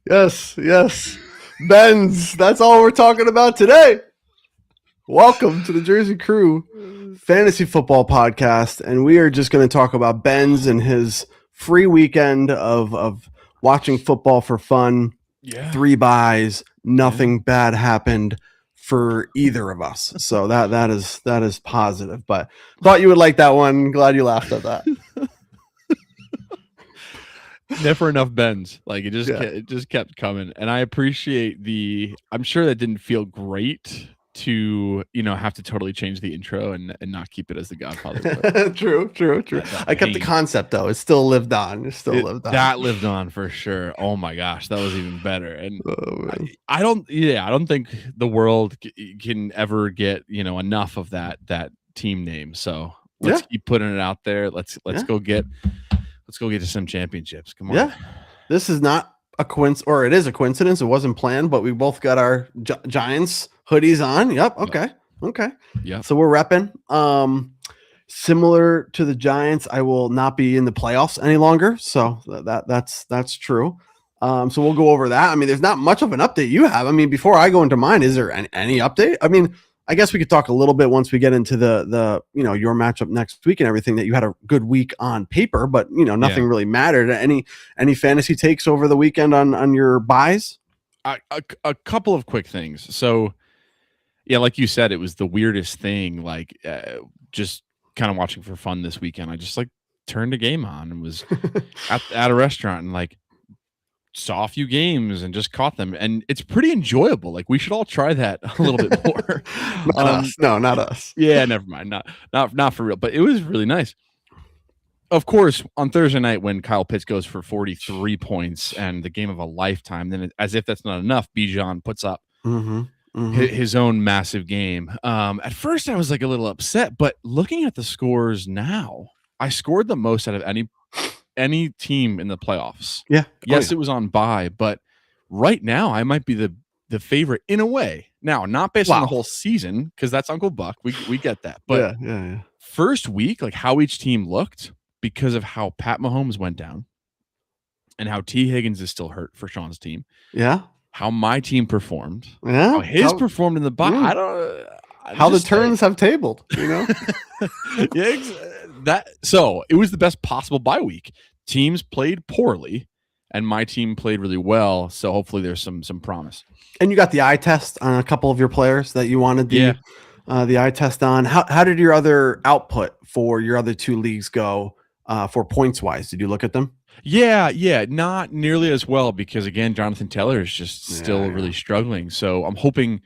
Yes. Benz. That's all we're talking about today. Welcome to the Jersey Crew Fantasy Football Podcast. And we are just going to talk about Benz and his free weekend of watching football for fun. Yeah. 3 buys. Nothing bad happened for either of us. So that is positive. But thought you would like that one. Glad you laughed at that. Never enough Benz. Like it just kept coming. And I appreciate I'm sure that didn't feel great to, have to totally change the intro and not keep it as the Godfather. True. I kept the concept though. It still lived on. That lived on for sure. Oh my gosh, that was even better. And I don't think the world can ever get, enough of that team name. So let's keep putting it out there. Let's go get to some championships. Come on. Yeah. This is not a coincidence, or it is a coincidence. It wasn't planned, but we both got our Giants hoodies on. Yep. Okay. Yeah. So we're repping. Similar to the Giants, I will not be in the playoffs any longer. So that's true. So we'll go over that. I mean, there's not much of an update you have. I mean, before I go into mine, is there any update? I mean, I guess we could talk a little bit once we get into the your matchup next week and everything, that you had a good week on paper, but nothing really mattered. Any fantasy takes over the weekend on your buys? A couple of quick things. So yeah, like you said, it was the weirdest thing. Like just kind of watching for fun this weekend. I just turned a game on and was at a restaurant and saw a few games and just caught them, and it's pretty enjoyable. Like we should all try that a little bit more. Not us. Yeah, never mind. Not for real, but it was really nice. Of course, on Thursday night when Kyle Pitts goes for 43 points and the game of a lifetime, then as if that's not enough, Bijan puts up his own massive game. At first I was a little upset, but looking at the scores now, I scored the most out of any team in the playoffs. Yeah. Yes, it was on bye, but right now I might be the favorite in a way. Now, not based on the whole season, because that's Uncle Buck. We get that. But yeah. First week, how each team looked, because of how Pat Mahomes went down and how T. Higgins is still hurt for Sean's team. Yeah. How my team performed. Yeah. How his performed in the bye. I don't how the turns have tabled, Yeah, so it was the best possible bye week. Teams played poorly, and my team played really well. So hopefully there's some promise. And you got the eye test on a couple of your players that you wanted the eye test on. How did your other output for your other 2 leagues go for points wise? Did you look at them? Yeah, not nearly as well, because again, Jonathan Taylor is just still really struggling. So I'm hoping,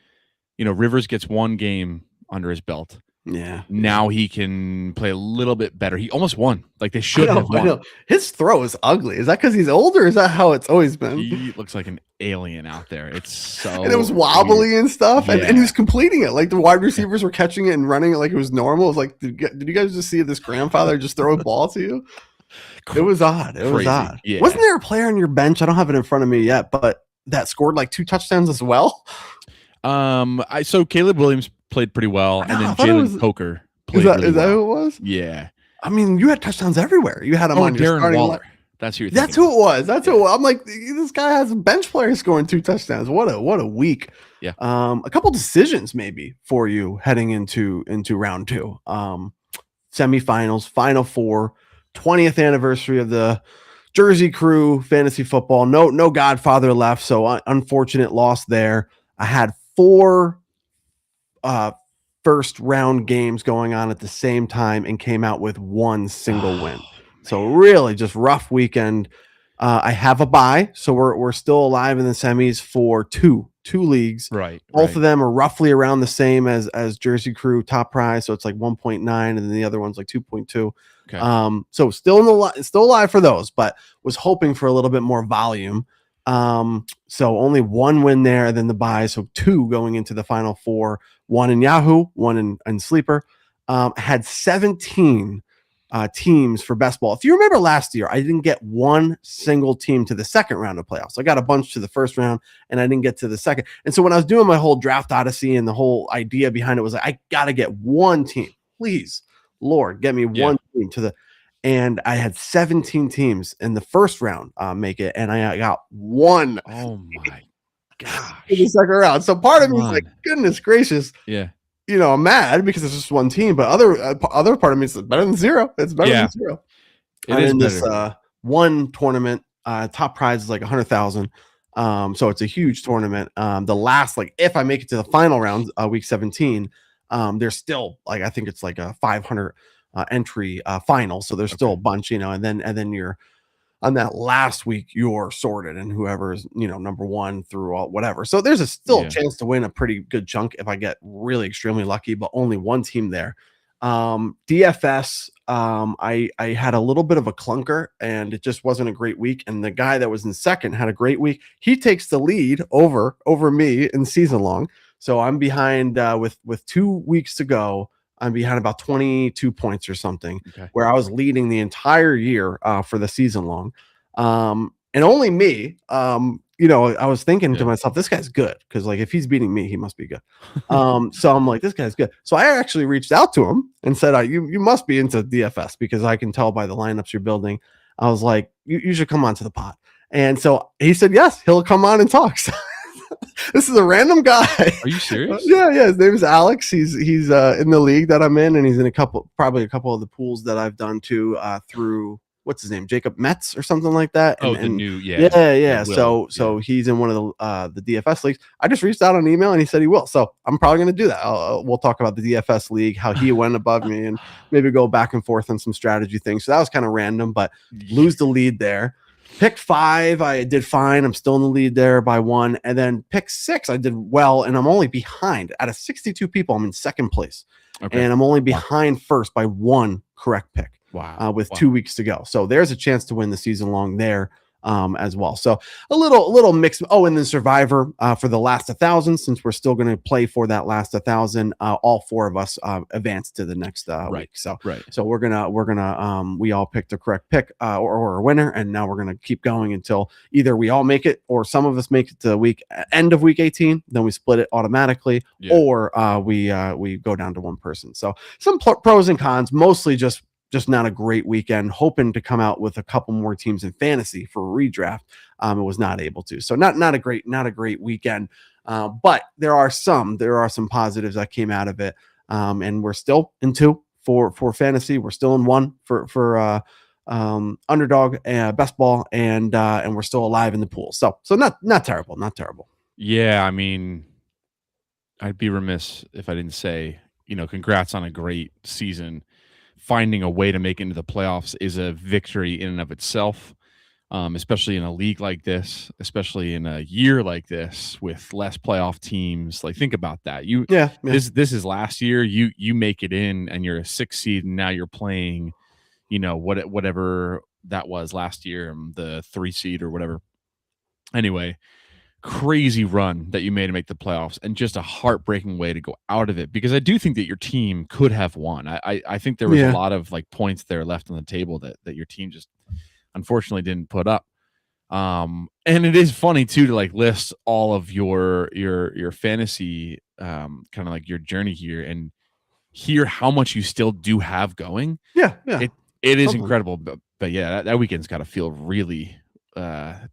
Rivers gets 1 game under his belt. Yeah. Now he can play a little bit better. He almost won. They should have won. I know. His throw is ugly. Is that because he's older? Or is that how it's always been? He looks like an alien out there. It's so and it was wobbly weird. And stuff. Yeah. And he was completing it. The wide receivers were catching it and running it like it was normal. It was did you guys just see this grandfather just throw a ball to you? It was odd. Was odd. Yeah. Wasn't there a player on your bench? I don't have it in front of me yet, but that scored 2 touchdowns as well. So Caleb Williams played pretty well, and then Jalen Coker played really well. That who it was? Yeah. I mean, you had touchdowns everywhere. You had him on your starting Waller. That's who. That's who it was. That's who. I'm this guy has a bench player scoring 2 touchdowns. What a week. Yeah. A couple decisions maybe for you heading into round 2. Semifinals, Final Four, 20th anniversary of the Jersey Crew fantasy football. No Godfather left, so unfortunate loss there. I had 4 first round games going on at the same time and came out with 1 single win. So really just rough weekend. I have a bye, so we're still alive in the semis for two leagues. Right. Both of them are roughly around the same as Jersey Crew top prize, so it's 1.9, and then the other one's 2.2. Okay. So still alive for those, but was hoping for a little bit more volume. So only 1 win there, then the bye. So 2 going into the Final Four, 1 in Yahoo, 1 in Sleeper. Had 17 teams for best ball. If you remember last year, I didn't get 1 single team to the second round of playoffs. I got a bunch to the first round and I didn't get to the second. And so when I was doing my whole draft odyssey and the whole idea behind it was I got to get 1 team, please, Lord, get me 1 team to the, and I had 17 teams in the first round make it, and I got one Oh my in gosh. the second round. So part of me is Come like, on. goodness gracious, Yeah. I'm mad because it's just one team, but other part of me is better than zero. It's better Yeah. than zero. It I'm is in this better. one tournament. Top prize is like 100,000. So it's a huge tournament. The last, like, if I make it to the final round, week 17, there's still like I think it's like a 500 entry final. So there's still a Okay. bunch, and then you're on that last week you're sorted, and whoever is number one through all whatever. So there's still a Yeah. chance to win a pretty good chunk if I get really extremely lucky, but only one team there. DFS, I had a little bit of a clunker and it just wasn't a great week. And the guy that was in second had a great week. He takes the lead over me in season long. So I'm behind with 2 weeks to go. I'm behind about 22 points or something, Okay. where I was leading the entire year for the season long. And only me, I was thinking to myself, this guy's good, because like if he's beating me, he must be good. So I'm like, this guy's good. So I actually reached out to him and said, you must be into DFS, because I can tell by the lineups you're building. I was like, you should come on to the pod. And so he said, yes, he'll come on and talk. So this is a random guy. Are you serious? Yeah. His name is Alex. He's in the league that I'm in, and he's in probably a couple of the pools that I've done too, through what's his name, Jacob Metz or something like that. Oh, And the new, yeah. Will. So he's in one of the DFS leagues. I just reached out on email and he said he will. So I'm probably going to do that. We'll talk about the DFS league, how he went above me, and maybe go back and forth on some strategy things. So that was kind of random, but lose the lead there. Pick 5, I did fine. I'm still in the lead there by 1. And then pick 6, I did well, and I'm only behind. Out of 62 people, I'm in second place. Okay. And I'm only behind first by 1 correct pick. Wow. With 2 weeks to go. So there's a chance to win the season long there as well. So a little mix. Oh, and then Survivor for the last 1,000, since we're still going to play for that last 1,000. All 4 of us advance to the next week. So we're gonna we all picked a correct pick or a winner, and now we're gonna keep going until either we all make it or some of us make it to the end of week 18. Then we split it automatically, or we go down to one person. So some pros and cons, mostly just not a great weekend. Hoping to come out with a couple more teams in fantasy for a redraft. It was not able to. So not a great weekend. But there are some positives that came out of it. And we're still in 2 for fantasy. We're still in 1 for underdog best ball, and we're still alive in the pool. So not terrible. Yeah, I mean, I'd be remiss if I didn't say, congrats on a great season. Finding a way to make it into the playoffs is a victory in and of itself, especially in a league like this, especially in a year like this with less playoff teams. Like, think about that. This is last year. You make it in, and you're a 6 seed, and now you're playing, whatever that was last year, the 3 seed or whatever. Anyway, crazy run that you made to make the playoffs, and just a heartbreaking way to go out of it, because I do think that your team could have won. I think there was a lot of like points there left on the table that your team just unfortunately didn't put up. And it is funny too to like list all of your fantasy kind of like your journey here and hear how much you still do have going. Yeah. It is incredible, but yeah, that weekend's got to feel really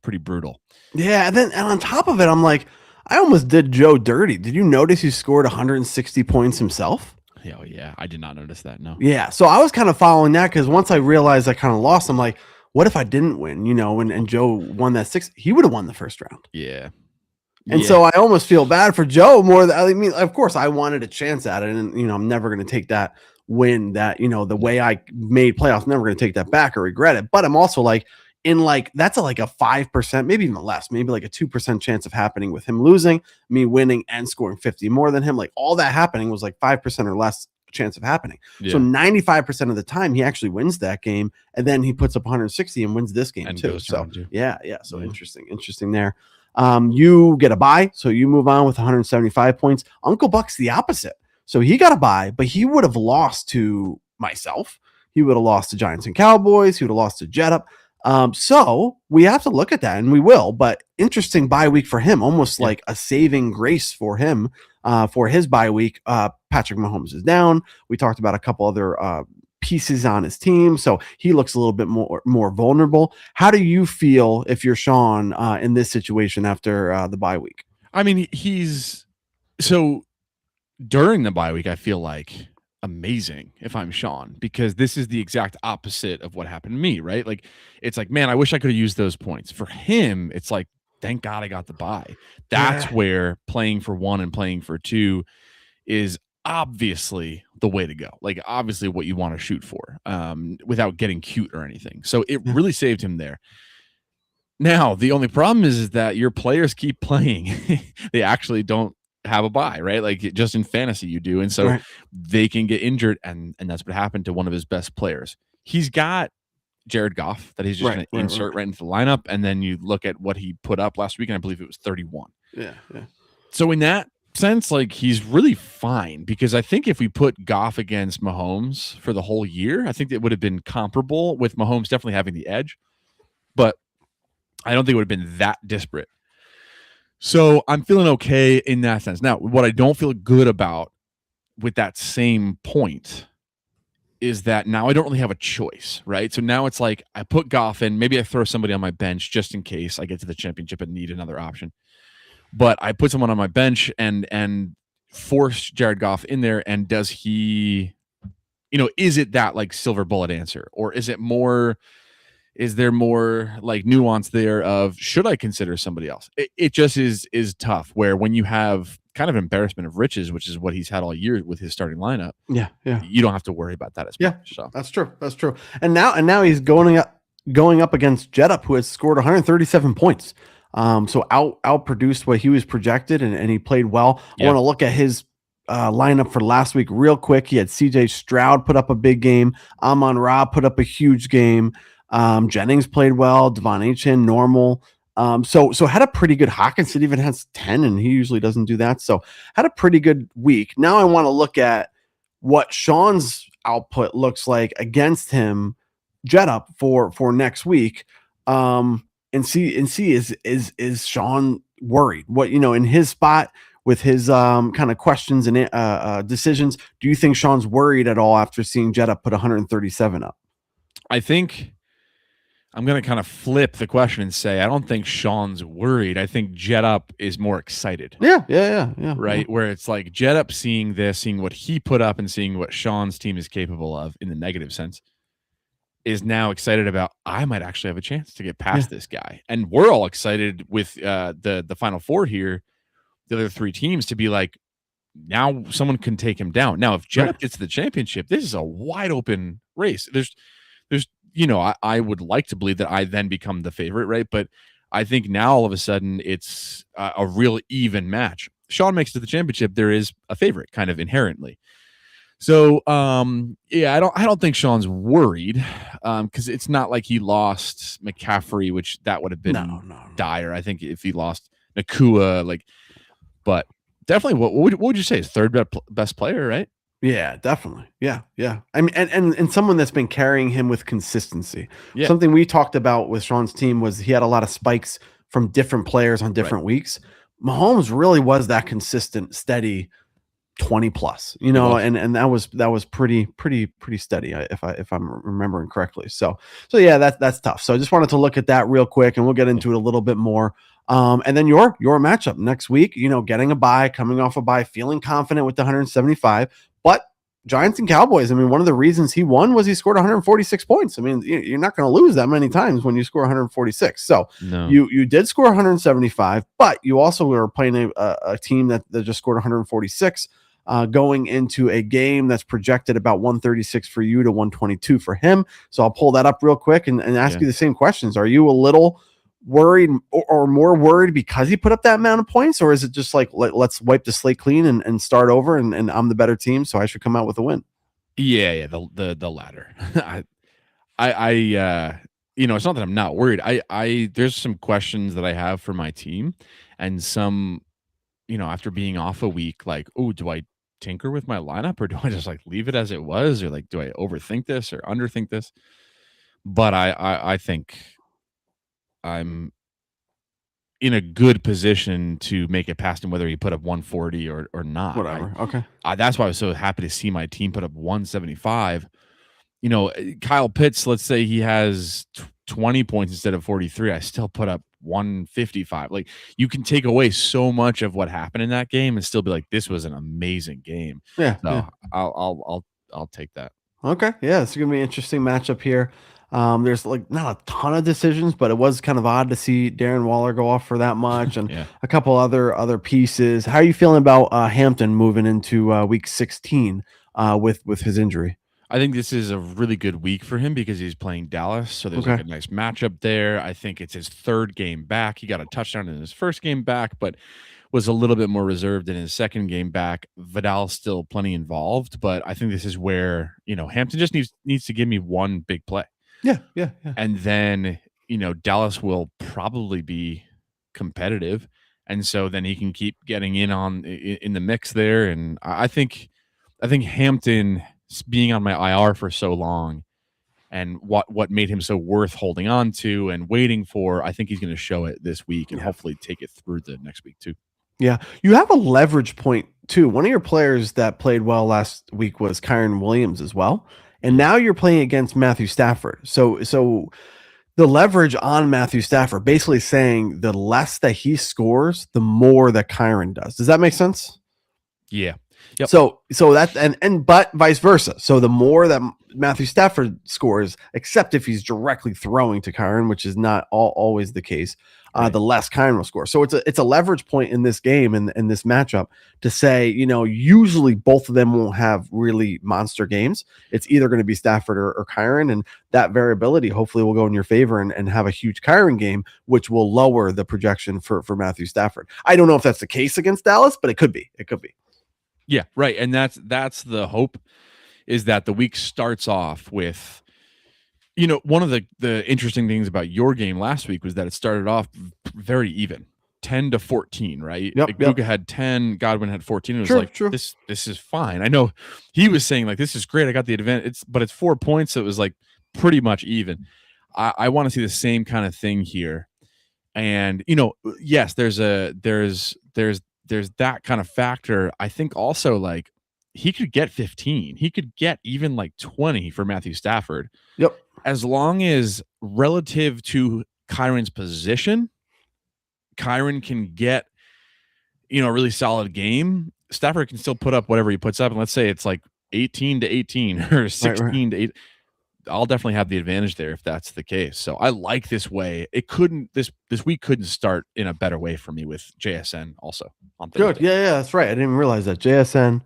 pretty brutal. Yeah, and on top of it, I'm like, I almost did Joe dirty. Did you notice he scored 160 points himself? Yeah, I did not notice that. No. Yeah, so I was kind of following that, because once I realized I kind of lost, I'm like, what if I didn't win? And Joe won that 6, he would have won the first round. Yeah. And so I almost feel bad for Joe more than, I mean, of course I wanted a chance at it, and I'm never going to take that win, that the way I made playoffs, never going to take that back or regret it. But I'm also like, that's like a 5%, maybe even less, maybe like a 2% chance of happening with him losing, me winning and scoring 50 more than him. Like, all that happening was like 5% or less chance of happening. So 95% of the time he actually wins that game, and then he puts up 160 and wins this game and too. So So interesting there. You get a bye, so you move on with 175 points. Uncle Buck's the opposite. So he got a bye, but he would have lost to myself. He would have lost to Giants and Cowboys. He would have lost to Jet Up. So we have to look at that, and we will. But interesting bye week for him, almost like a saving grace for him for his bye week. Patrick Mahomes is down. We talked about a couple other pieces on his team, so he looks a little bit more vulnerable. How do you feel if you're Sean in this situation after the bye week? I mean, he's so during the bye week, I feel like amazing if I'm Sean, because this is the exact opposite of what happened to me, right? Like, it's like, man, I wish I could have used those points. For him, it's like, thank God I got the bye. That's where playing for 1 and playing for 2 is obviously the way to go. Like, obviously what you want to shoot for, without getting cute or anything. So it really saved him there. Now, the only problem is that your players keep playing. They actually don't have a bye, right? Like, just in fantasy you do. And so they can get injured, and that's what happened to one of his best players. He's got Jared Goff that he's just going to insert right into the lineup, and then you look at what he put up last week, and I believe it was 31. Yeah. So in that sense, like, he's really fine, because I think if we put Goff against Mahomes for the whole year, I think it would have been comparable, with Mahomes definitely having the edge, but I don't think it would have been that disparate. So I'm feeling okay in that sense. Now, what I don't feel good about with that same point is that now I don't really have a choice, right? So now it's like I put Goff in, maybe I throw somebody on my bench just in case I get to the championship and need another option. But I put someone on my bench and force Jared Goff in there, and does he, is it that like silver bullet answer, or is there more like nuance there of, should I consider somebody else? It just is tough, where when you have kind of embarrassment of riches, which is what he's had all year with his starting lineup. Yeah. You don't have to worry about that as much. So that's true. And now he's going up against Jetup, who has scored 137 points. So outproduced what he was projected, and he played well. I want to look at his lineup for last week real quick. He had CJ Stroud put up a big game. Amon-Ra put up a huge game. Jennings played well. Devon Achane, normal. So had a pretty good. Hawkinson even has 10, and he usually doesn't do that. So had a pretty good week. Now I want to look at what Sean's output looks like against him, Jetup, for next week. And see is Sean worried? What, in his spot with his kind of questions and decisions, do you think Sean's worried at all after seeing Jetup put 137 up? I think I'm going to kind of flip the question and say, I don't think Sean's worried. I think Jetup is more excited. Yeah. Right. Where it's like Jetup seeing this, seeing what he put up, and seeing what Sean's team is capable of in the negative sense, is now excited about, I might actually have a chance to get past this guy. And we're all excited with the Final Four here, the other 3 teams, to be like, now someone can take him down. Now, if Jetup gets to the championship, this is a wide open race. There's I would like to believe that I then become the favorite, right? But I think now all of a sudden it's a real even match. Sean makes it to the championship, there is a favorite kind of inherently. So I don't think Sean's worried, because it's not like he lost McCaffrey, which that would have been dire. I think if he lost Nakua, but definitely, what would you say, his third best player, right? Yeah, definitely. Yeah. I mean, and someone that's been carrying him with consistency. Yeah. Something we talked about with Sean's team was he had a lot of spikes from different players on different weeks. Mahomes really was that consistent, steady 20 plus, and that was pretty steady, if I'm remembering correctly. So yeah, that's tough. So I just wanted to look at that real quick, and we'll get into it a little bit more. And then your matchup next week, getting a bye, coming off a bye, feeling confident with the 175, but Giants and Cowboys. I mean, one of the reasons he won was he scored 146 points. I mean, you're not going to lose that many times when you score 146. So you did score 175, but you also were playing a team that just scored 146. Going into a game that's projected about 136 for you to 122 for him. So I'll pull that up real quick and ask you the same questions. Are you a little worried or more worried because he put up that amount of points, or is it just like, let's wipe the slate clean and start over, and I'm the better team, so I should come out with a win? Yeah, the latter. I it's not that I'm not worried. I there's some questions that I have for my team, and some, after being off a week, like, oh, do I tinker with my lineup, or do I just like leave it as it was, or like, do I overthink this or underthink this? But I think I'm in a good position to make it past him, whether he put up 140 or not. Whatever. Okay. That's why I was so happy to see my team put up 175. Kyle Pitts, let's say he has 20 points instead of 43. I still put up 155. Like, you can take away so much of what happened in that game and still be like, this was an amazing game. Yeah. So yeah. I'll take that. Okay. Yeah, it's gonna be an interesting matchup here. There's like not a ton of decisions, but it was kind of odd to see Darren Waller go off for that much, and Yeah. a couple other pieces. How are you feeling about Hampton moving into week 16 with his injury? I think this is a really good week for him because he's playing Dallas. So there's like Okay. a nice matchup there. I think it's his third game back. He got a touchdown in his first game back, but was a little bit more reserved in his second game back. Vidal's still plenty involved, but I think this is where, Hampton just needs to give me one big play. Yeah. And then, Dallas will probably be competitive. And so then he can keep getting in the mix there. And I think Hampton being on my IR for so long and what made him so worth holding on to and waiting for, I think he's going to show it this week and hopefully take it through the next week too. Yeah. You have a leverage point too. One of your players that played well last week was Kyren Williams as well. And now you're playing against Matthew Stafford. So the leverage on Matthew Stafford basically saying the less that he scores, the more that Kyren does. Does that make sense? Yeah. Yep. So that but vice versa. So the more that Matthew Stafford scores, except if he's directly throwing to Kyren, which is not always the case, Right. the less Kyren will score. So it's a leverage point in this game and in this matchup to say, usually both of them won't have really monster games. It's either going to be Stafford or Kyren, and that variability hopefully will go in your favor and have a huge Kyren game, which will lower the projection for Matthew Stafford. I don't know if that's the case against Dallas, but it could be. It could be. Yeah, right. And that's the hope, is that the week starts off with, one of the interesting things about your game last week was that it started off very even, 10-14, right? Yep, like Luka had 10, Godwin had 14. It was True. This is fine. I know he was saying like, this is great, I got the advantage. But it's 4 points, so it was like pretty much even. I want to see the same kind of thing here. And yes, there's that kind of factor. I think also like he could get 15. He could get even like 20 for Matthew Stafford. Yep. As long as relative to Kyren's position, Kyren can get, a really solid game. Stafford can still put up whatever he puts up. And let's say it's like 18-18 or 16-8. I'll definitely have the advantage there if that's the case. So I like this way. This week couldn't start in a better way for me with JSN also on Thursday. Good. Yeah, that's right. I didn't realize that. JSN,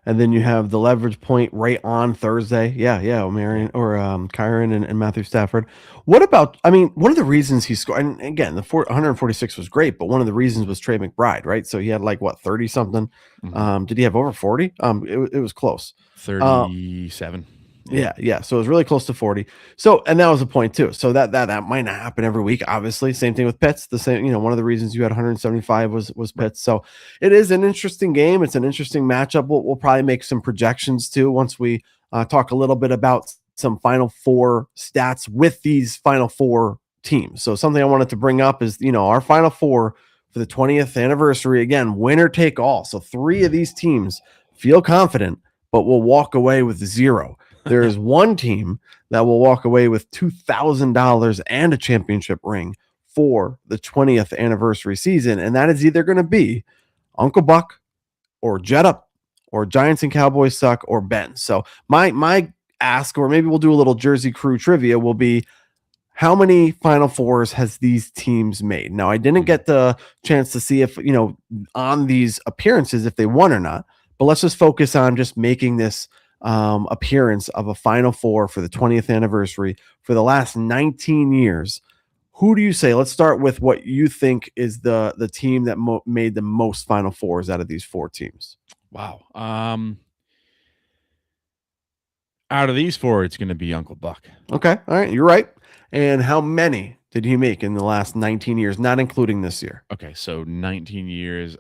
and then you have the leverage point right on Thursday. Yeah, Marion or Kyren and Matthew Stafford. What about, one of the reasons he scored, and again, 146 was great, but one of the reasons was Trey McBride, right? So he had like 30 something. Mm-hmm. Did he have over 40? It was close. 37. Yeah. So it was really close to 40. So, and that was a point too. So that might not happen every week. Obviously, same thing with Pitts. The same, one of the reasons you had 175 was Pitts. So it is an interesting game. It's an interesting matchup. We'll probably make some projections too once we talk a little bit about some Final Four stats with these Final Four teams. So something I wanted to bring up is our Final Four for the 20th anniversary. Again, winner take all. So 3 of these teams feel confident, but will walk away with 0. There is one team that will walk away with $2,000 and a championship ring for the 20th anniversary season, and that is either going to be Uncle Buck or Jet Up or Giants and Cowboys Suck or Ben. So my ask, or maybe we'll do a little Jersey Crew trivia, will be how many Final Fours has these teams made? Now, I didn't get the chance to see if, on these appearances, if they won or not, but let's just focus on just making this appearance of a Final Four for the 20th anniversary for the last 19 years. Who do you say? Let's start with what you think is the team that made the most Final Fours out of these 4 teams. Wow. Out of these 4, it's going to be Uncle Buck. Okay. All right. You're right. And how many did he make in the last 19 years, not including this year? Okay. So 19 years.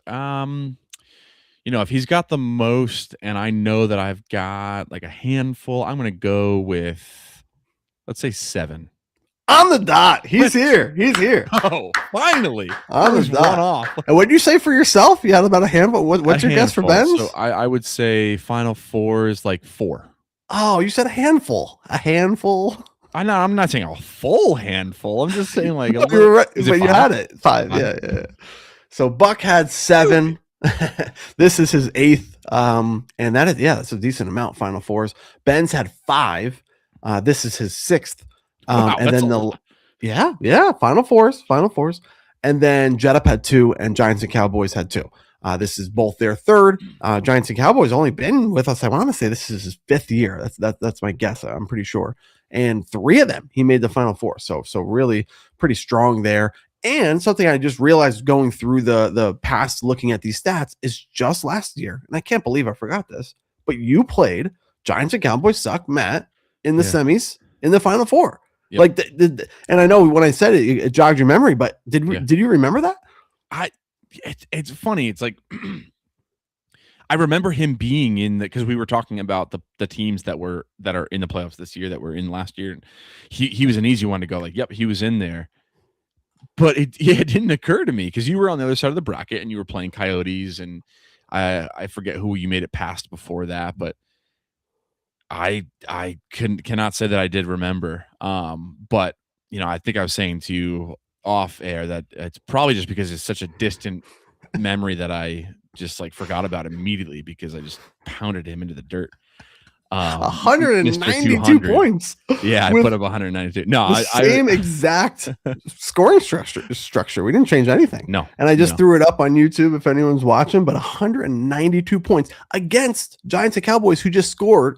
If he's got the most, and I know that I've got like a handful, I'm going to go with, let's say 7. On the dot. He's here. Oh, finally. On the dot. One off. And what did you say for yourself? You had about a handful. What's your guess for Ben? So I would say Final Four is like 4. Oh, you said a handful. A handful. I'm not saying a full handful. I'm just saying like a You little. were right, Is it but you five? had it. 5. Five? Yeah, yeah. So Buck had 7. This is his 8th. And that's a decent amount. Final fours. Ben's had 5. This is his 6th. Wow, And that's then a the lot. Final fours. And then Jet Up had 2, and Giants and Cowboys had 2. This is both their 3rd. Giants and Cowboys only been with us. I want to say this is his 5th year. That's my guess. I'm pretty sure. And 3 of them he made the Final Four. So really pretty strong there. And something I just realized going through the past, looking at these stats, is just last year, and I can't believe I forgot this, but you played Giants and Cowboys suck, Matt, in the semis in the Final Four. Yep. Like, and I know when I said it, it jogged your memory, but did you remember that? It's funny. It's like I remember him being in because we were talking about the teams that are in the playoffs this year that were in last year. He was an easy one to go like, yep, he was in there. But it didn't occur to me because you were on the other side of the bracket and you were playing Coyotes, and I forget who you made it past before that, but I cannot say that I did remember. But I think I was saying to you off air that it's probably just because it's such a distant memory that I just like forgot about immediately because I just pounded him into the dirt. 192 points. Yeah, I put up 192. No, same exact scoring structure. We didn't change anything. No, and I just threw it up on YouTube if anyone's watching. But 192 points against Giants and Cowboys, who scored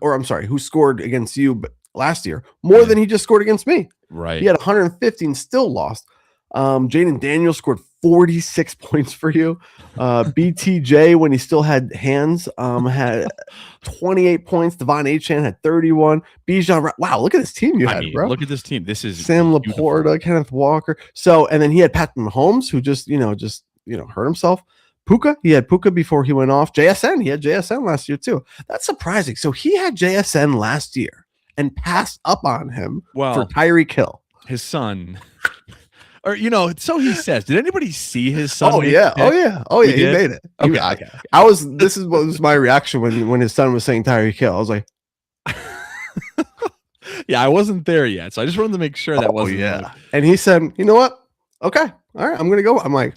against you last year more than he just scored against me. Right. He had 115, still lost. Jaden Daniels scored 46 points for you. BTJ, when he still had hands, had 28 points. Devon Achane had 31. Bijan, wow, look at this team you had, bro. Look at this team. This is Sam Laporta, Kenneth Walker. So, and then he had Patrick Mahomes, who just hurt himself. He had Puka before he went off. JSN, he had JSN last year too. That's surprising. So he had JSN last year and passed up on him for Tyreek Hill. His son. Or so he says. Did anybody see his son? Oh yeah. He made it. Okay. This is what was my reaction when his son was saying Tyreek Hill. I was like, yeah, I wasn't there yet, so I just wanted to make sure that wasn't. Yeah. Like... And he said, "You know what? Okay, all right, I'm gonna go." I'm like,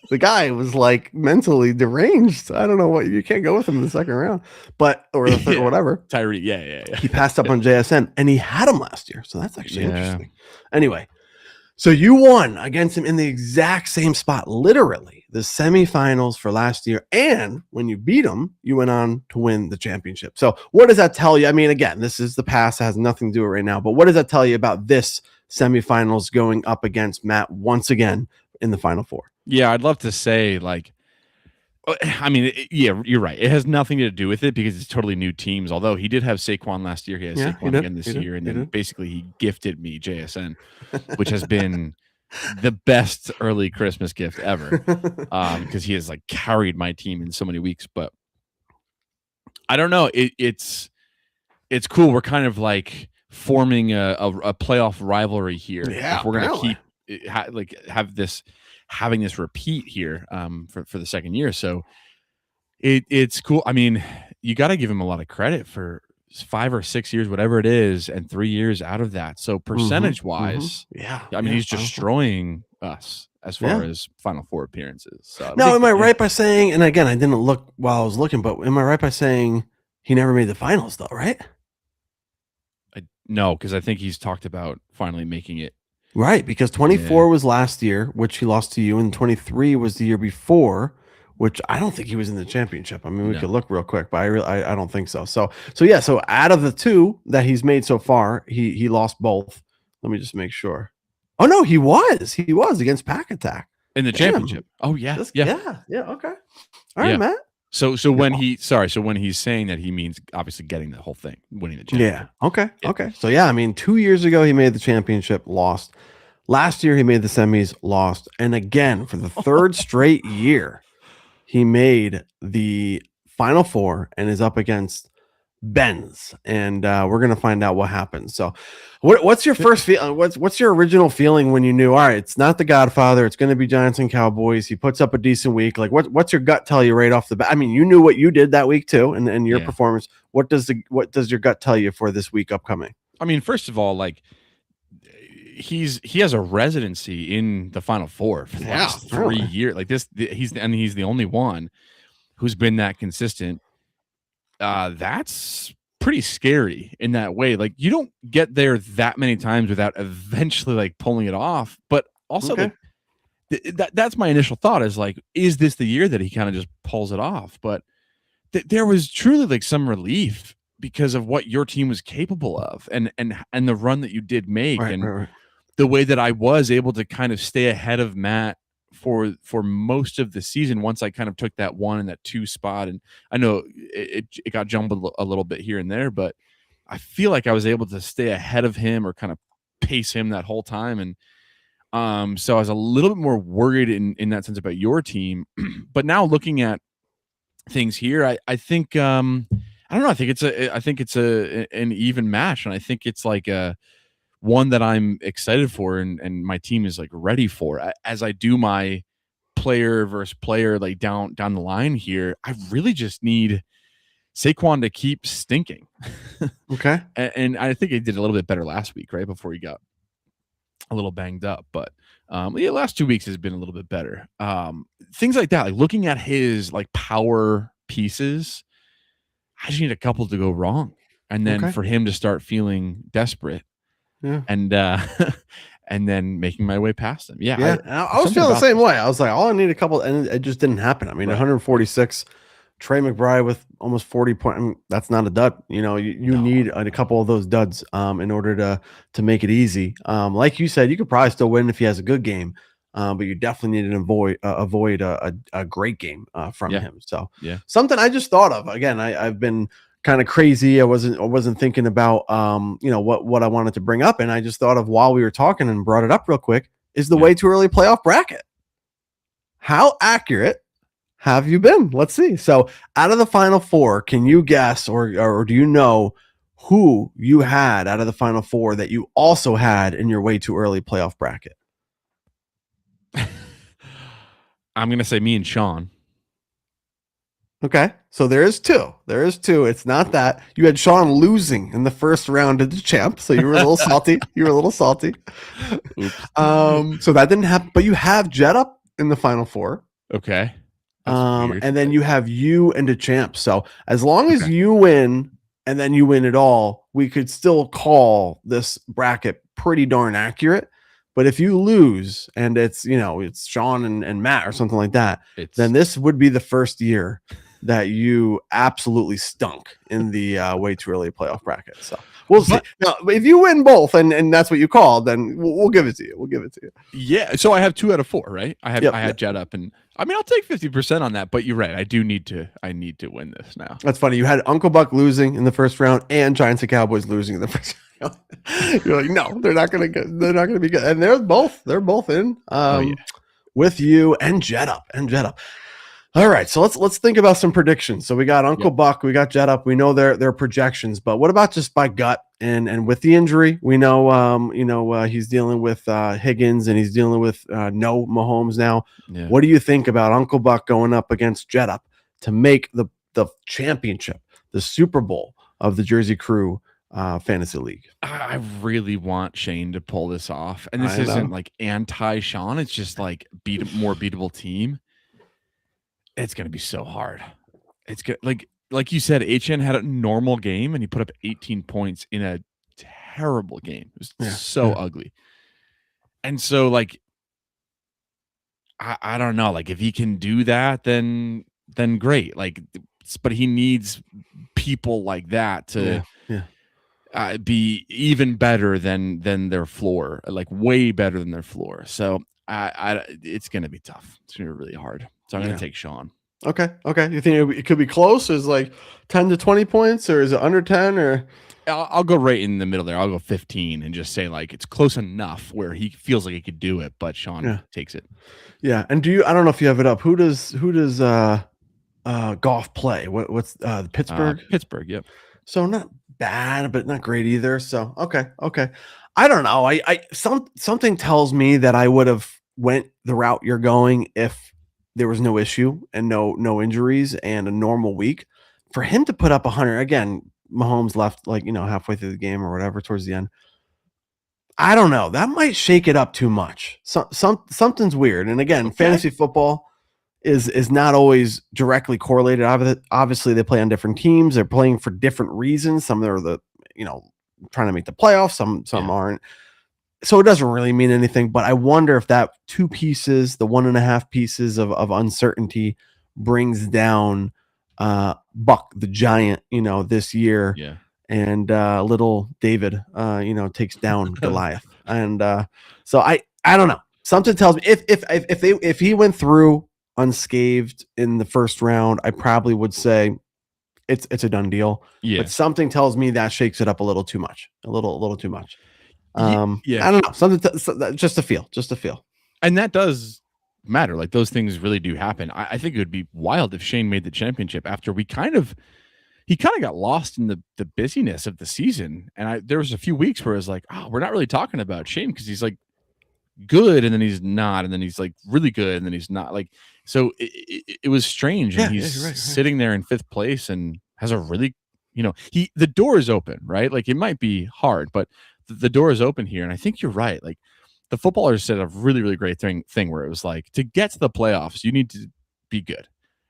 the guy was like mentally deranged. I don't know what, you can't go with him in the second round, or the third, or whatever. Tyreek, yeah. He passed up on JSN, and he had him last year, so that's actually interesting. Anyway, so you won against him in the exact same spot, literally the semifinals for last year, and when you beat him, you went on to win the championship. So what does that tell you? I mean, again, this is the past; it has nothing to do with it right now. But what does that tell you about this semifinals going up against Matt once again in the Final Four? Yeah, I'd love to say I mean, you're right. It has nothing to do with it because it's totally new teams. Although he did have Saquon last year, he has Saquon again this year, and then basically he gifted me JSN, which has been the best early Christmas gift ever, because he has like carried my team in so many weeks. But I don't know. It's cool. We're kind of like forming a playoff rivalry here. Yeah, if we're gonna keep having this repeat here for the second year. So it's cool. I mean, you got to give him a lot of credit for 5 or 6 years, whatever it is, and 3 years out of that. So percentage wise, I mean, he's destroying us as far as Final Four appearances. So now, am I right by saying, and again, I didn't look while I was looking, but am I right by saying he never made the finals though, right? No, because I think he's talked about finally making it. Right, because 24 was last year, which he lost to you, and 23 was the year before, which I don't think he was in the championship. I mean, we could look real quick, but I don't think so. So out of the 2 that he's made so far, he lost both. Let me just make sure. Oh no, he was against Pack Attack in the championship. Oh yeah, okay. All right, Matt. So when he's saying that, he means obviously getting the whole thing, winning the championship. Yeah. Okay. So I mean, 2 years ago he made the championship, lost. Last year he made the semis, lost, and again for the 3rd straight year, he made the Final Four and is up against bends, and we're gonna find out what happens. So, what's your first feel? What's your original feeling when you knew? All right, it's not the Godfather. It's going to be Giants and Cowboys. He puts up a decent week. Like, what's your gut tell you right off the bat? I mean, you knew what you did that week too, and your performance. What does your gut tell you for this week upcoming? I mean, first of all, like he has a residency in the Final Four for the last 3 years. Like he's the only one who's been that consistent. That's pretty scary in that way. Like you don't get there that many times without eventually like pulling it off. But also like, that's my initial thought is like, is this the year that he kind of just pulls it off? But there was truly like some relief because of what your team was capable of and the run that you did make the way that I was able to kind of stay ahead of Matt for most of the season once I kind of took that 1 and that 2 spot. And I know it got jumbled a little bit here and there, but I feel like I was able to stay ahead of him or kind of pace him that whole time. And so I was a little bit more worried in that sense about your team. But now looking at things here, I think I don't know. I think it's an even match, and I think it's like one that I'm excited for, and my team is like ready for. As I do my player versus player like down the line here, I really just need Saquon to keep stinking. Okay, and I think he did a little bit better last week, right before he got a little banged up, but last 2 weeks has been a little bit better. Things like that, like looking at his like power pieces, I just need a couple to go wrong, and then for him to start feeling desperate, and then making my way past him. I was feeling the same way. I was like, all I need a couple, and it just didn't happen. I mean, 146. Trey McBride with almost 40 points. I mean, that's not a dud. You know, you need a couple of those duds in order to make it easy. Like you said, you could probably still win if he has a good game, but you definitely need to avoid a great game from him. So something I just thought of. Again, I've been kind of crazy. I wasn't thinking about what I wanted to bring up, and I just thought of while we were talking and brought it up real quick. Is the way too early playoff bracket? How accurate have you been? Let's see. So out of the Final Four, can you guess or do you know who you had out of the Final Four that you also had in your way too early playoff bracket? I'm going to say me and Sean. Okay. So there is two. It's not that. You had Sean losing in the first round of the champ. So you were a little salty. So that didn't happen. But you have Jet up in the Final Four. Okay. And then you have you and a champ. So as long as you win and then you win it all, we could still call this bracket pretty darn accurate. But if you lose and it's Sean and Matt or something like that, then this would be the first year that you absolutely stunk in the way too early playoff bracket. So we'll see. Now, if you win both and that's what you called, then we'll give it to you. Yeah. So I have 2 out of 4, right? I had Jet up, and I mean, I'll take 50% on that, but you're right. I need to win this now. That's funny. You had Uncle Buck losing in the first round and Giants and Cowboys losing in the first round. You're like, no, they're not going to be good. And they're both in with you and Jet up. All right, so let's think about some predictions. So we got Uncle Buck, we got Jet up. We know their projections, but what about just by gut and with the injury? We know he's dealing with Higgins and he's dealing with no Mahomes now. Yeah. What do you think about Uncle Buck going up against Jet up to make the championship, the Super Bowl of the Jersey Crew Fantasy League? I really want Shane to pull this off, and this isn't like anti-Sean. It's just like more beatable team. It's going to be so hard. It's good. Like you said, HN had a normal game and he put up 18 points in a terrible game. It was so ugly. And so like, I don't know, like if he can do that, then great. Like, but he needs people like that to be even better than their floor, like way better than their floor. So it's going to be tough. It's going to be really hard. So I'm going to take Sean. Okay. You think it could be close? Is like 10 to 20 points, or is it under 10? Or I'll go right in the middle there. I'll go 15 and just say like it's close enough where he feels like he could do it, but Sean takes it. Yeah. And I don't know if you have it up. Who does Goff play? What's Pittsburgh? Pittsburgh. Yep. So not bad, but not great either. So okay. I don't know. Something tells me that I would have went the route you're going if there was no issue and no injuries and a normal week. For him to put up 100 again, Mahomes left halfway through the game or whatever towards the end. I don't know. That might shake it up too much. Something's weird. And again, fantasy football is not always directly correlated. Obviously, they play on different teams. They're playing for different reasons. Some are trying to make the playoffs. Some aren't. So it doesn't really mean anything. But I wonder if that 2 pieces, the 1.5 pieces of uncertainty, brings down Buck the Giant. This year. Yeah. And little David, takes down Goliath. And so I don't know. Something tells me if he went through unscathed in the first round, I probably would say it's a done deal. Yeah. But something tells me that shakes it up a little too much. A little too much. Yeah. I don't know. Something just a feel. And that does matter. Like those things really do happen. I think it would be wild if Shane made the championship after he kind of got lost in the busyness of the season. And there was a few weeks where it was like, oh, we're not really talking about Shane because he's like good and then he's not, and then he's like really good and then he's not. Like, so it was strange. And he's right. Sitting there in 5th place and has a really, the door is open, right? Like it might be hard, but the door is open here. And I think you're right. Like the footballers said a really, really great thing where it was like, to get to the playoffs, you need to be good.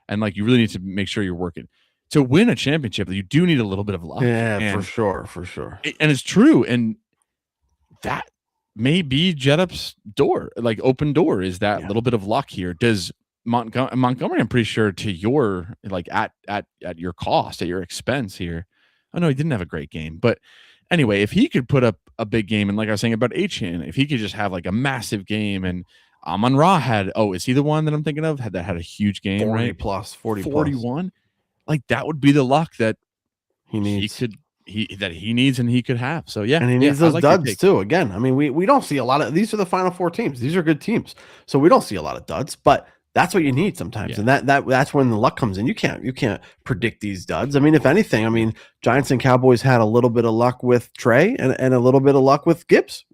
And like, you really need to make sure you're working. To win a championship, you do need a little bit of luck. Yeah, and for sure. And it's true. And that may be Jedup's door, like open door, is that little bit of luck here. Does Montgomery, I'm pretty sure, to your, like at your cost, at your expense here. Oh no, he didn't have a great game. But anyway, if he could put up a big game, and like I was saying about Achane, if he could just have like a massive game, and Amon-Ra is he the one that I'm thinking of? Had a huge game, 40 right? plus, 41. Plus. Like that would be the luck that he needs. He needs and he could have. So yeah, and he needs those duds too. Again, I mean, we don't see a lot of these. Are the final 4 teams. These are good teams, so we don't see a lot of duds. But that's what you need sometimes, and that's when the luck comes in. You can't predict these duds. I mean, if anything, Giants and Cowboys had a little bit of luck with Trey and a little bit of luck with Gibbs.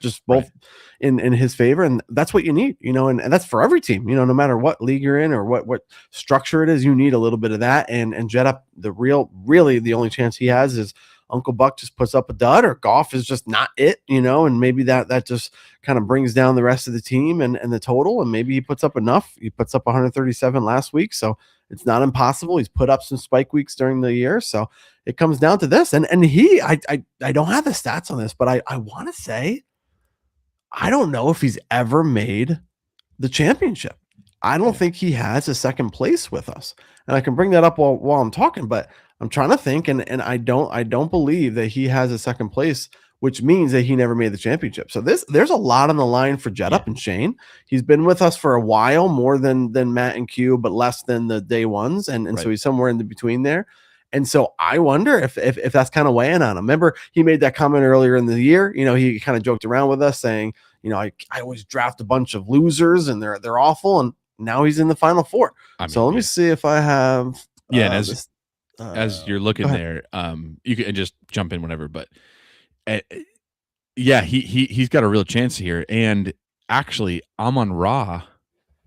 Just both in his favor, and that's what you need. And that's for every team. No matter what league you're in or what structure it is, you need a little bit of that. And Jetup, really the only chance he has is Uncle Buck just puts up a dud, or Goff is just not it, and maybe that just kind of brings down the rest of the team and the total, and maybe he puts up enough. He puts up 137 last week, so it's not impossible. He's put up some spike weeks during the year, so it comes down to this. And I don't have the stats on this, but I want to say I don't know if he's ever made the championship. I don't think he has a second place with us, and I can bring that up while I'm talking, but I'm trying to think, and I don't believe that he has a second place, which means that he never made the championship. So there's a lot on the line for Jetup and Shane. He's been with us for a while, more than Matt and Q, but less than the day ones, and so he's somewhere in the between there. And so I wonder if that's kind of weighing on him. Remember, he made that comment earlier in the year. He kind of joked around with us saying, I always draft a bunch of losers and they're awful, and now he's in the final 4. So let me see if I have as you're looking there, you can just jump in whenever, but he's got a real chance here. And actually, Amon-Ra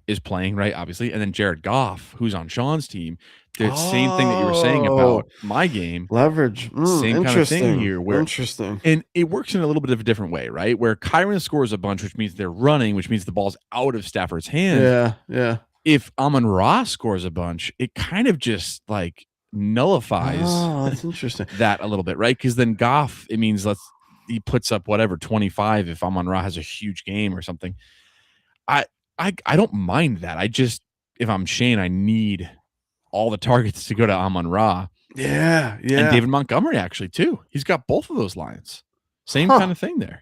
is playing, right? Obviously, and then Jared Goff, who's on Sean's team. The same thing that you were saying about my game, leverage. Same kind of thing here. Where interesting, and it works in a little bit of a different way, right? Where Kyren scores a bunch, which means they're running, which means the ball's out of Stafford's hands. Yeah. If Amon-Ra scores a bunch, it kind of just like nullifies that's interesting that a little bit, right? Because then Goff, it means he puts up whatever 25 if Amon-Ra has a huge game or something. I don't mind that. If I'm Shane, I need all the targets to go to Amon-Ra. Yeah. And David Montgomery actually too. He's got both of those lines. Same kind of thing there.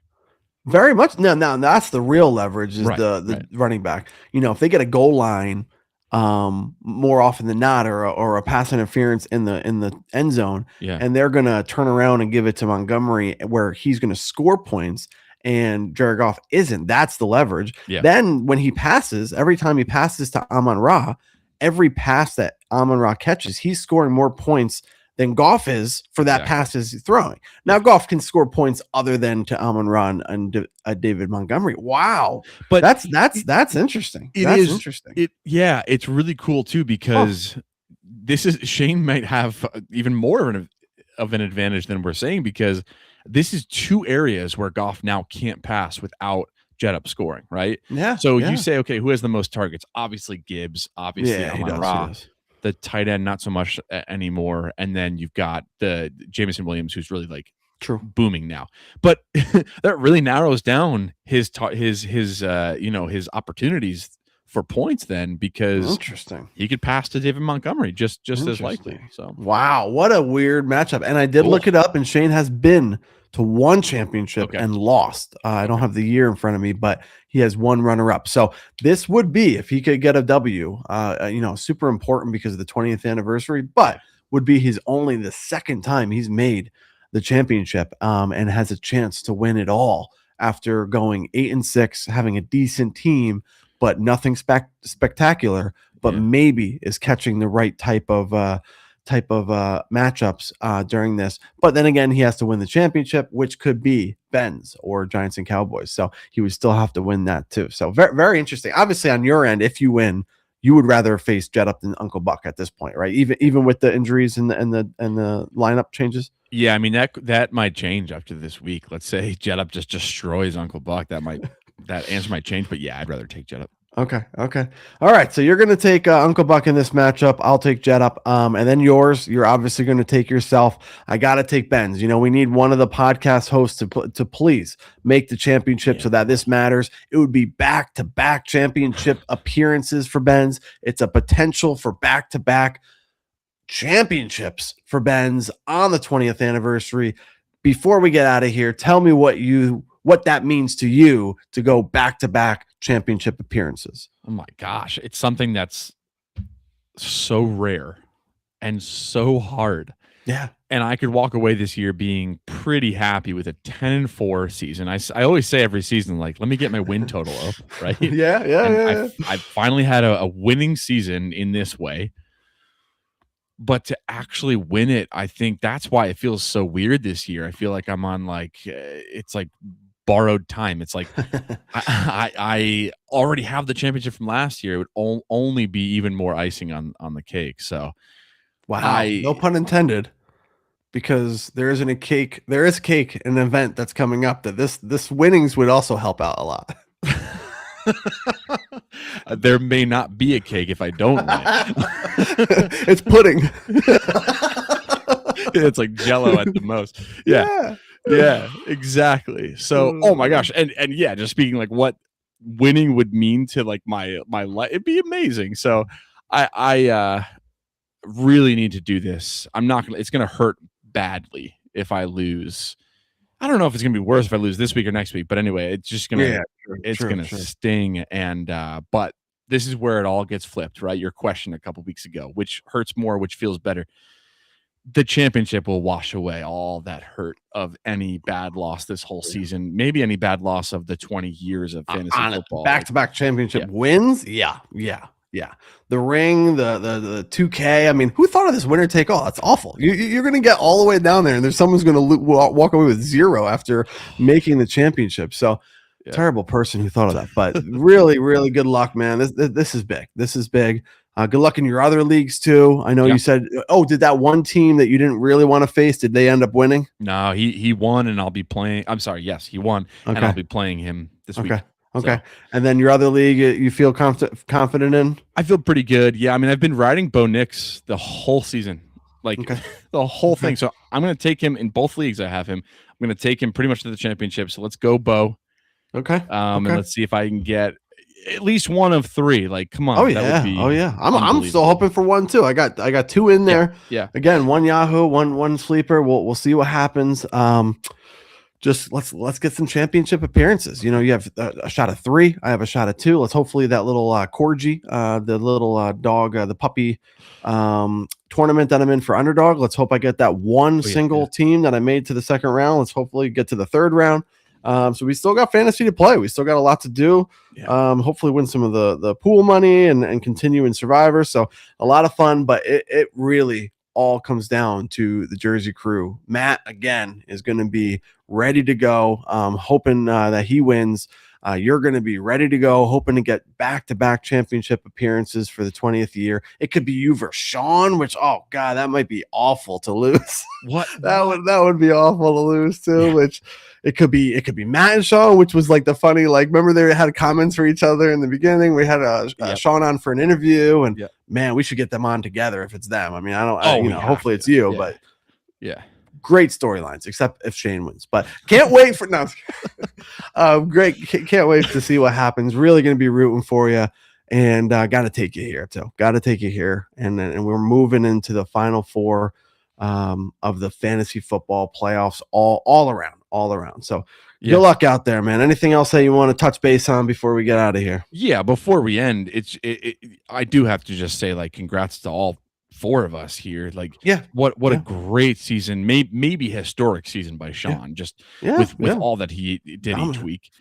Very much. Now that's the real leverage is the running back. If they get a goal line more often than not, or a pass interference in the end zone, and they're gonna turn around and give it to Montgomery where he's gonna score points and Jared Goff isn't. That's the leverage. Then when he passes, every time he passes to Amon-Ra, every pass that Amon-Ra catches, he's scoring more points than Goff is for that Exactly. passes he's throwing. Now Goff can score points other than to Amon-Ra and David Montgomery. Wow, But that's interesting. That's interesting. It's really cool too because Shane might have even more of an advantage than we're saying, because this is two areas where Goff now can't pass without Jet scoring, right? Yeah. So you say, okay, who has the most targets? Obviously Gibbs, obviously Amon-Ra. The tight end, not so much anymore. And then you've got the Jameson Williams, who's really like booming now. But that really narrows down his opportunities for points then, because interesting, he could pass to David Montgomery just as likely. So wow, what a weird matchup. And I did look it up, and Shane has been to one championship and lost. I don't have the year in front of me, but he has one runner-up. So this would be, if he could get a W, super important because of the 20th anniversary, but would be his only the second time he's made the championship, and has a chance to win it all after going 8-6, having a decent team, but nothing spectacular, but maybe is catching the right type of matchups during this. But then again, he has to win the championship, which could be Ben's or Giants and Cowboys. So he would still have to win that too. So very, very interesting. Obviously on your end, if you win, you would rather face Jet than Uncle Buck at this point, right? Even with the injuries and the lineup changes. Yeah, I mean that might change after this week. Let's say Jet just destroys Uncle Buck. That answer might change, but yeah, I'd rather take Jet. Okay. All right. So you're going to take Uncle Buck in this matchup. I'll take Jet and then yours, you're obviously going to take yourself. I got to take Ben's. We need one of the podcast hosts to please make the championship so that this matters. It would be back-to-back championship appearances for Ben's. It's a potential for back-to-back championships for Ben's on the 20th anniversary. Before we get out of here, tell me what that means to you to go back-to-back championship appearances. Oh my gosh. It's something that's so rare and so hard. Yeah. And I could walk away this year being pretty happy with a 10-4 season. I always say every season, like, let me get my win total up, right? Yeah. I finally had a winning season in this way. But to actually win it, I think that's why it feels so weird this year. I feel like I'm on it's like borrowed time. It's like I already have the championship from last year. It would only be even more icing on the cake. So wow, no pun intended, because there is cake, an event that's coming up that this winnings would also help out a lot. There may not be a cake if I don't win it. It's pudding. It's like Jell-O at the most. Yeah, exactly. So, oh my gosh, and yeah, just speaking like what winning would mean to like my life, it'd be amazing. So, I really need to do this. It's gonna hurt badly if I lose. I don't know if it's gonna be worse if I lose this week or next week, but anyway, it's just gonna sting. And but this is where it all gets flipped, right? Your question a couple weeks ago, which hurts more, which feels better. The championship will wash away all that hurt of any bad loss this whole season, maybe any bad loss of the 20 years of fantasy football. Back-to-back championship wins. Yeah. The ring, the 2K. I mean, who thought of this winner take all? That's awful. You're going to get all the way down there, and there's someone's going to walk away with 0 after making the championship. So terrible person who thought of that. But really, really good luck, man. This is big. This is big. Good luck in your other leagues too. I know you said, did that one team that you didn't really want to face, did they end up winning? No, he won, and I'll be playing. I'm sorry. Yes, he won, and I'll be playing him this week. Okay. And then your other league, you feel confident in? I feel pretty good. Yeah. I mean, I've been riding Bo Nix the whole season, the whole thing. So I'm going to take him in both leagues. I have him. I'm going to take him pretty much to the championship. So let's go, Bo. Okay. And let's see if I can get at least one of 3. Like, come on. Oh yeah. I'm still hoping for 1 too. I got 2 in there. Yeah. Again, 1 Yahoo, one sleeper. We'll see what happens. Just let's get some championship appearances. You have a shot of 3. I have a shot of 2. Let's hopefully that little Corgi, the little dog, the puppy tournament that I'm in for Underdog. Let's hope I get that one single team that I made to the second round. Let's hopefully get to the third round. So we still got fantasy to play. We still got a lot to do. Hopefully win some of the pool money and continue in Survivor. So a lot of fun, but it really all comes down to the Jersey Crew. Matt, again, is going to be ready to go, hoping that he wins. You're going to be ready to go, hoping to get back-to-back championship appearances for the 20th year. It could be you versus Sean, which, oh God, that might be awful to lose. What? that would be awful to lose too. Yeah. Which it could be Matt and Sean, which was like the funny, like, remember they had comments for each other in the beginning. We had Sean on for an interview, and man, we should get them on together if it's them. I mean, hopefully it's you, but yeah. Great storylines, except if Shane wins. But can't wait for great. Can't wait to see what happens. Really going to be rooting for you, and got to take you here too. Got to take you here, and we're moving into the final four of the fantasy football playoffs, all around. So good luck out there, man. Anything else that you want to touch base on before we get out of here? Yeah, before we end, I do have to just say, like, congrats to all four of us here. Like, what a great season, maybe historic season by Sean, just with all that he did each week.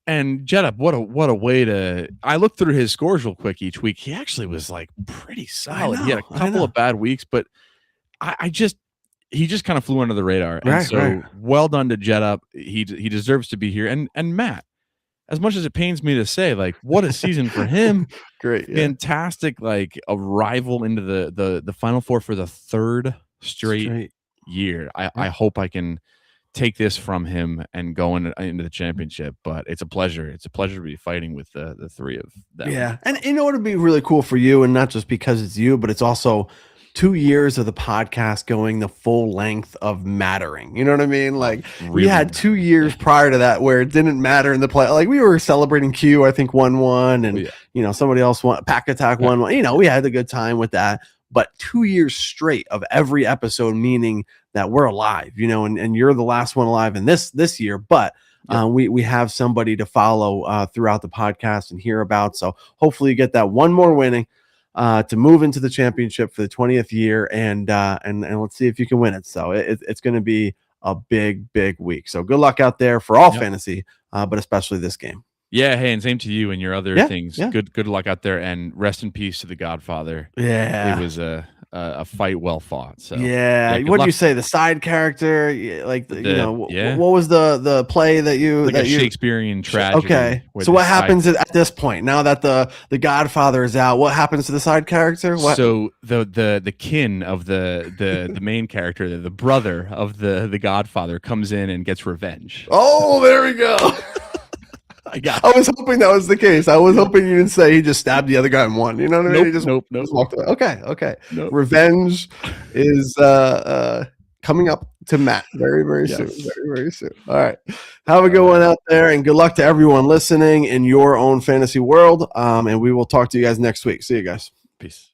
And Jetta, what a way to, I looked through his scores real quick each week. He actually was like pretty solid. He had a couple of bad weeks, but he just kind of flew under the radar. And well done to Jetta. He deserves to be here. And Matt, as much as it pains me to say, like, what a season for him. Great. Fantastic, like, arrival into the Final Four for the third straight year. I hope I can take this from him and go into the championship, but it's a pleasure. It's a pleasure to be fighting with the three of them. Yeah. And you know what would be really cool for you, and not just because it's you, but it's also 2 years of the podcast going the full length of mattering. You know what I mean? Like, we had 2 years prior to that where it didn't matter in the play. Like, we were celebrating Q, I think 1-1, and somebody else won, Pack Attack 1-1. We had a good time with that. But 2 years straight of every episode, meaning that we're alive, and you're the last one alive in this year. But we have somebody to follow throughout the podcast and hear about. So hopefully you get that one more winning to move into the championship for the 20th year, and let's see if you can win it. So it's going to be a big week. So good luck out there for all fantasy, but especially this game. Yeah, hey, and same to you and your other things. Yeah. Good luck out there, and rest in peace to the Godfather. Yeah, it was a fight well fought. So what do you say? The side character, like what was the play that you a Shakespearean tragedy? Okay, so what happens at this point now that the Godfather is out? What happens to the side character? So the kin of the main character, the brother of the Godfather, comes in and gets revenge. Oh, there we go. I was hoping that was the case. I was hoping you didn't say he just stabbed the other guy and won. You know what I mean? He just walked away. Okay. Nope. Revenge is coming up to Matt very soon. Very soon. All right. Have a good one out there, and good luck to everyone listening in your own fantasy world. And we will talk to you guys next week. See you guys. Peace.